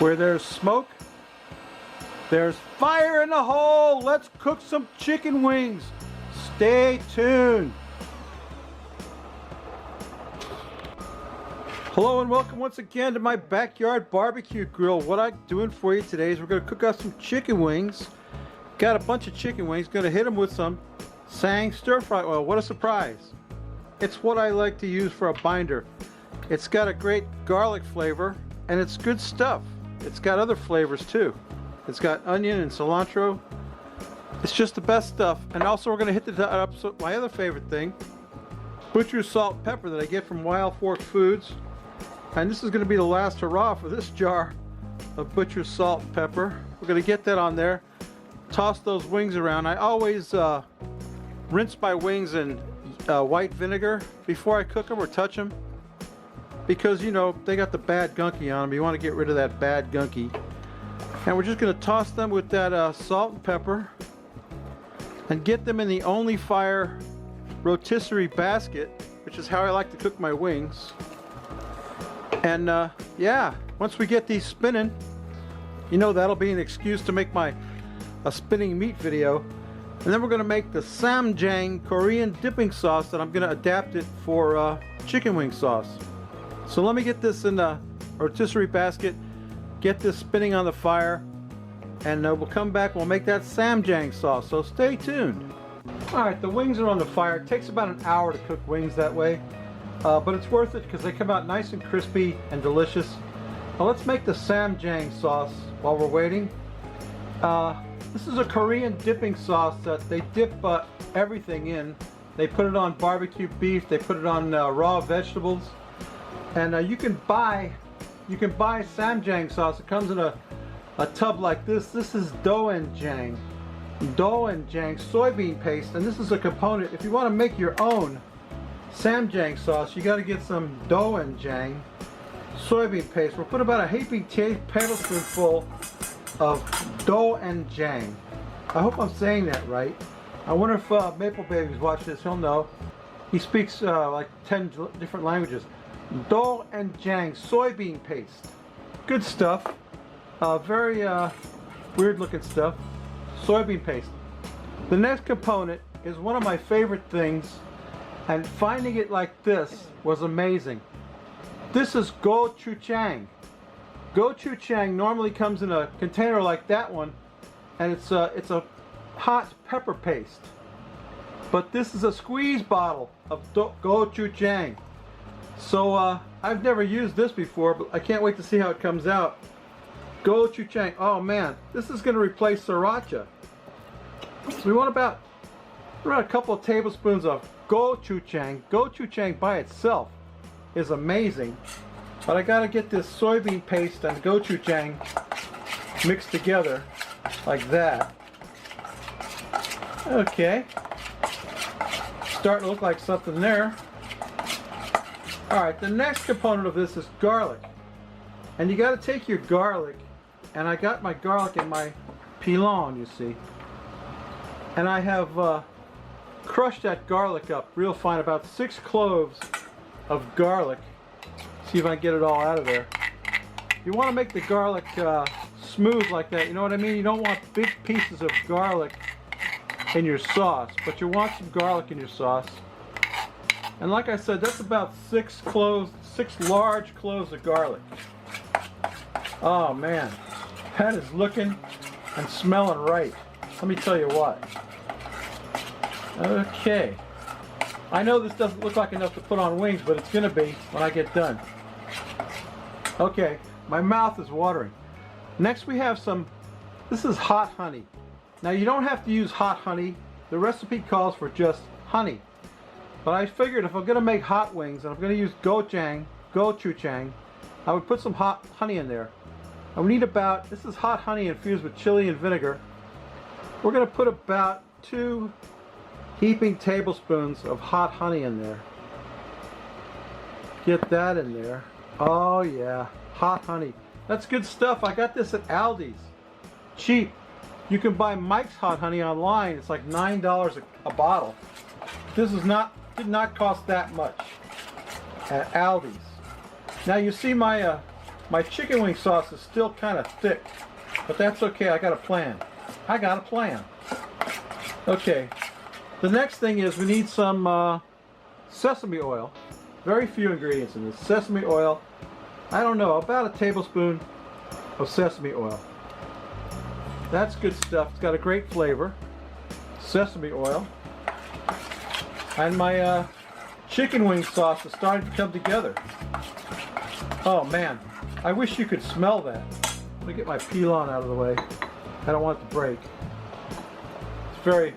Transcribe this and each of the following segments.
Where there's smoke, there's fire in the hole. Let's cook some chicken wings. Stay tuned. Hello and welcome once again to my backyard barbecue grill. What I'm doing for you today is we're going to cook up some chicken wings. Got a bunch of chicken wings. Going to hit them with some Ssamjang stir-fry oil. What a surprise. It's what I like to use for a binder. It's got a great garlic flavor and it's good stuff. It's got other flavors too. It's got onion and cilantro. It's just the best stuff. And also we're going to hit my other favorite thing, butcher's salt and pepper that I get from Wild Fork Foods. And this is going to be the last hurrah for this jar of butcher's salt and pepper. We're going to get that on there. Toss those wings around. I always rinse my wings in white vinegar before I cook them or touch them, because you know they got the bad gunky on them. You want to get rid of that bad gunky. And we're just going to toss them with that salt and pepper and get them in the only fire rotisserie basket, which is how I like to cook my wings. And yeah, once we get these spinning, you know that'll be an excuse to make a spinning meat video. And then we're going to make the Ssamjang Korean dipping sauce that I'm going to adapt it for chicken wing sauce. So let me get this in the rotisserie basket, get this spinning on the fire, and we'll come back, we'll make that Ssamjang sauce, so stay tuned. Alright, the wings are on the fire. It takes about an hour to cook wings that way, but it's worth it because they come out nice and crispy and delicious. Now let's make the Ssamjang sauce while we're waiting. This is a Korean dipping sauce that they dip everything in. They put it on barbecue beef, they put it on raw vegetables. And you can buy Ssamjang sauce. It comes in a tub like this. This is Doenjang soybean paste, and this is a component. If you want to make your own Ssamjang sauce, you got to get some Doenjang soybean paste. We'll put about a heaping tablespoonful of Doenjang. I hope I'm saying that right. I wonder if Maple Baby's watched this. He'll know. He speaks like 10 different languages. Doenjang soybean paste. Good stuff. Very weird looking stuff. Soybean paste. The next component is one of my favorite things, and finding it like this was amazing. This is gochujang. Gochujang normally comes in a container like that one, and it's a hot pepper paste. But this is a squeeze bottle of gochujang. So I've never used this before, but I can't wait to see how it comes out. Gochujang. Oh man, this is going to replace sriracha. So we want about a couple of tablespoons of gochujang. Gochujang by itself is amazing, but I got to get this soybean paste and gochujang mixed together like that. Okay, starting to look like something there. Alright, the next component of this is garlic. And you got to take your garlic, and I got my garlic in my pilon, you see. And I have crushed that garlic up real fine, about 6 cloves of garlic. See if I can get it all out of there. You want to make the garlic smooth like that, you know what I mean? You don't want big pieces of garlic in your sauce, but you want some garlic in your sauce. And like I said, that's about 6 large cloves of garlic. Oh man, that is looking and smelling right. Let me tell you what. Okay. I know this doesn't look like enough to put on wings, but it's going to be when I get done. Okay, my mouth is watering. Next we have this is hot honey. Now you don't have to use hot honey. The recipe calls for just honey. But I figured if I'm going to make hot wings and I'm going to use gochujang, I would put some hot honey in there. And we need this is hot honey infused with chili and vinegar. We're going to put about 2 heaping tablespoons of hot honey in there. Get that in there. Oh yeah, hot honey. That's good stuff. I got this at Aldi's. Cheap. You can buy Mike's hot honey online. It's like $9 a bottle. This did not cost that much at Aldi's. Now you see my My chicken wing sauce is still kind of thick, but that's okay. I got a plan. I got a plan. Okay, the next thing is we need some sesame oil. Very few ingredients in this. Sesame oil, I don't know, about a tablespoon of sesame oil. That's good stuff. It's got a great flavor. Sesame oil. And my chicken wing sauce is starting to come together. Oh man, I wish you could smell that. Let me get my peel-on out of the way. I don't want it to break. It's very,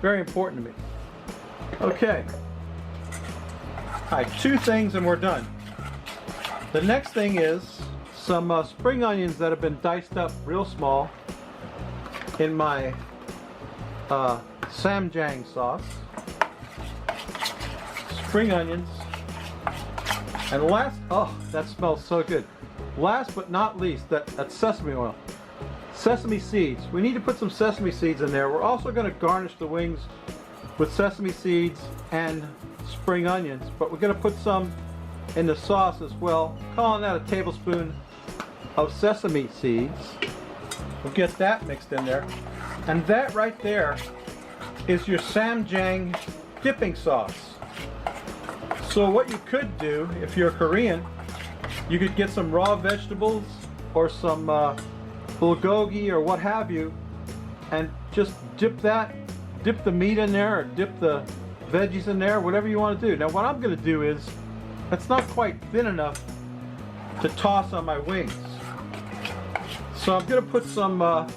very important to me. Okay. All right, 2 things and we're done. The next thing is some spring onions that have been diced up real small in my Ssamjang sauce. Spring onions. And last, oh, that smells so good. Last but not least, that's sesame oil. Sesame seeds. We need to put some sesame seeds in there. We're also going to garnish the wings with sesame seeds and spring onions, but we're going to put some in the sauce as well. Calling that a tablespoon of sesame seeds. We'll get that mixed in there. And that right there is your Ssamjang dipping sauce. So what you could do, if you're Korean, you could get some raw vegetables or some bulgogi or what have you, and just dip the meat in there or dip the veggies in there, whatever you want to do. Now what I'm going to do is, it's not quite thin enough to toss on my wings. So I'm going to put some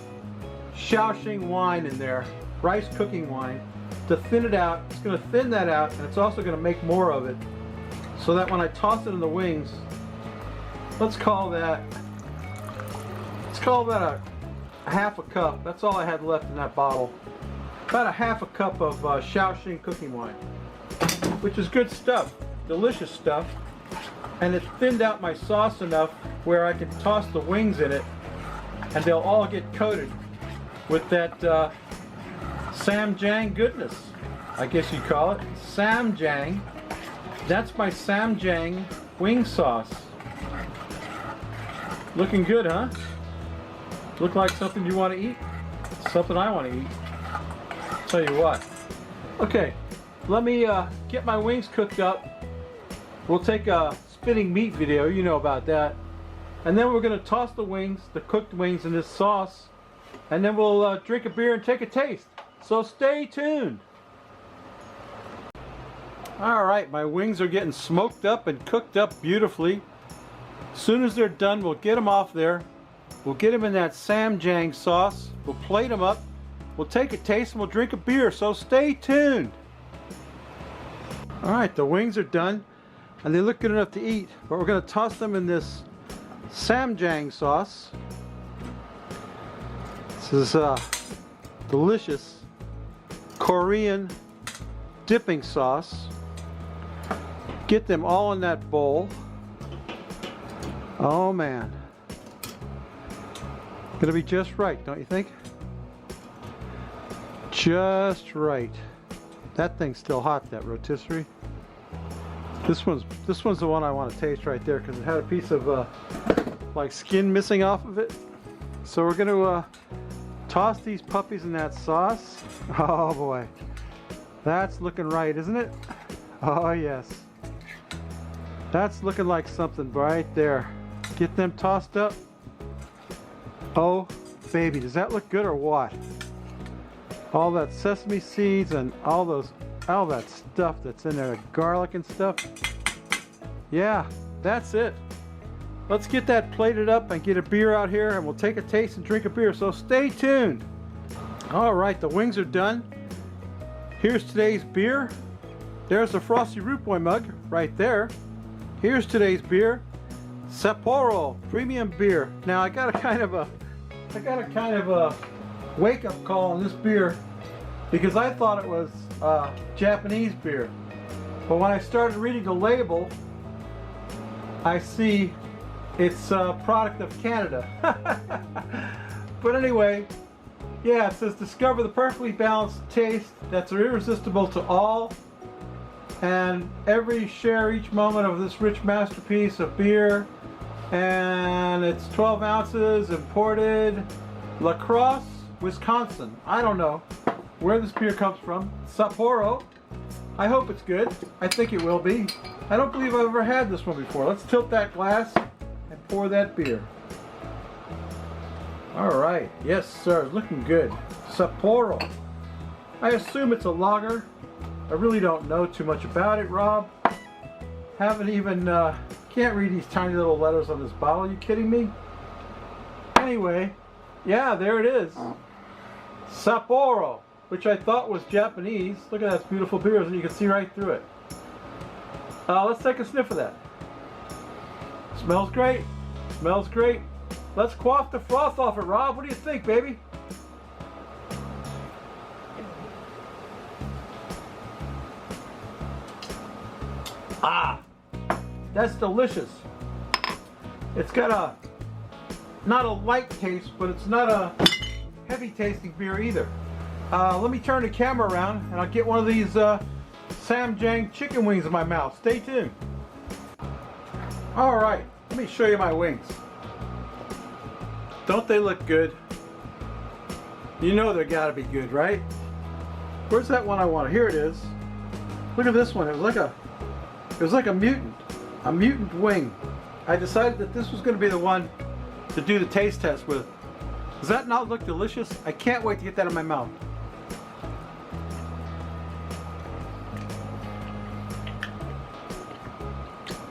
Shao Tsing wine in there, rice cooking wine, to thin it out. It's going to thin that out, and it's also going to make more of it, so that when I toss it in the wings, let's call that a half a cup. That's all I had left in that bottle. About a half a cup of Shao Tsing cooking wine, which is good stuff, delicious stuff, and it thinned out my sauce enough where I can toss the wings in it, and they'll all get coated with that Ssamjang goodness, I guess you call it. Ssamjang. That's my Ssamjang wing sauce. Looking good, huh? Look like something you want to eat? Something I want to eat. Tell you what. Okay, let me get my wings cooked up. We'll take a spinning meat video, you know about that. And then we're going to toss the wings, the cooked wings, in this sauce. And then we'll drink a beer and take a taste. So stay tuned. Alright, my wings are getting smoked up and cooked up beautifully. As soon as they're done, we'll get them off there. We'll get them in that Ssamjang sauce. We'll plate them up. We'll take a taste and we'll drink a beer. So stay tuned. Alright, the wings are done. And they look good enough to eat. But we're going to toss them in this Ssamjang sauce. This is delicious Korean dipping sauce. Get them all in that bowl. Oh man. Gonna be just right, don't you think? Just right. That thing's still hot, that rotisserie. This one's the one I want to taste right there, because it had a piece of like skin missing off of it. So we're gonna toss these puppies in that sauce. Oh boy. That's looking right, isn't it? Oh yes. That's looking like something right there. Get them tossed up. Oh baby, does that look good or what? All that sesame seeds and all that stuff that's in there, the garlic and stuff. Yeah, that's it. Let's get that plated up and get a beer out here, and we'll take a taste and drink a beer. So stay tuned. All right, the wings are done. Here's today's beer. There's the Frosty Root Boy mug right there. Here's today's beer, Sapporo Premium Beer. Now I got a kind of a wake-up call on this beer, because I thought it was Japanese beer. But when I started reading the label, I see it's a product of Canada. But anyway, yeah, it says discover the perfectly balanced taste that's irresistible to all, and share each moment of this rich masterpiece of beer And it's 12 ounces, imported, La Crosse, Wisconsin. I don't know where this beer comes from. Sapporo. I hope it's good. I think it will be. I don't believe I've ever had this one before. Let's tilt that glass and pour that beer. All right. Yes, sir. Looking good. Sapporo. I assume it's a lager. I really don't know too much about it, Rob. Haven't even, can't read these tiny little letters on this bottle. Are you kidding me? Anyway, yeah, there it is. Sapporo, which I thought was Japanese. Look at that beautiful beer, and you can see right through it. Let's take a sniff of that. Smells great. Smells great. Let's quaff the froth off it, Rob. What do you think, baby? Ah, that's delicious. It's got a, not a light taste, but it's not a heavy tasting beer either. Let me turn the camera around and I'll get one of these Ssamjang chicken wings in my mouth. Stay tuned. All right, let me show you my wings. Don't they look good? You know they gotta be good, right? Where's that one I want? Here it is. Look at this one. It was like a mutant wing. I decided that this was going to be the one to do the taste test with. Does that not look delicious? I can't wait to get that in my mouth.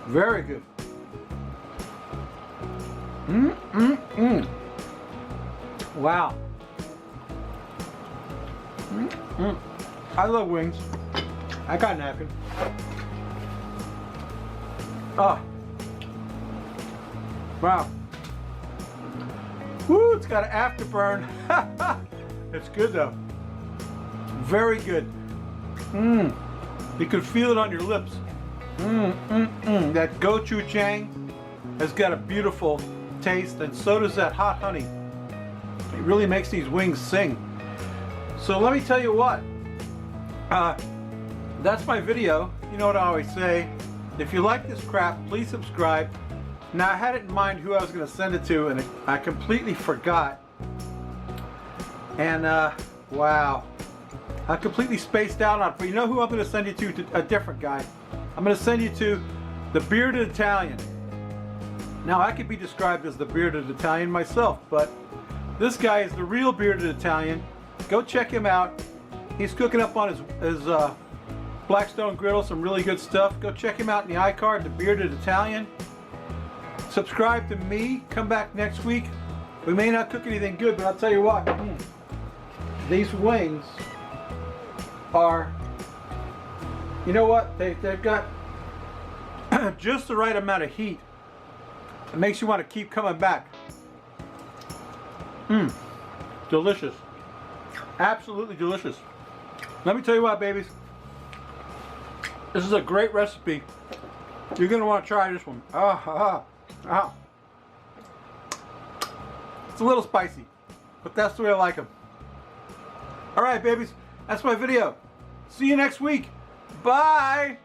Very good. Wow. I love wings. I got a napkin. Oh. Wow. Woo, it's got an afterburn. It's good though. Very good. You can feel it on your lips. That gochujang has got a beautiful taste, and so does that hot honey. It really makes these wings sing. So let me tell you what. That's my video. You know what I always say. If you like this crap, please subscribe. Now I had it in mind who I was going to send it to, and I completely forgot. And wow, I completely spaced out on it. But you know who I'm going to send you to? A different guy. I'm going to send you to the Bearded Italian. Now I could be described as the Bearded Italian myself, but this guy is the real Bearded Italian. Go check him out. He's cooking up on his Blackstone griddle, some really good stuff. Go check him out in the iCard, the Bearded Italian. Subscribe to me. Come back next week. We may not cook anything good, but I'll tell you what. These wings are, you know what? They've got just the right amount of heat. It makes you want to keep coming back. Delicious. Absolutely delicious. Let me tell you what, babies. This is a great recipe. You're going to want to try this one. It's a little spicy, but that's the way I like them. All right, babies. That's my video. See you next week. Bye.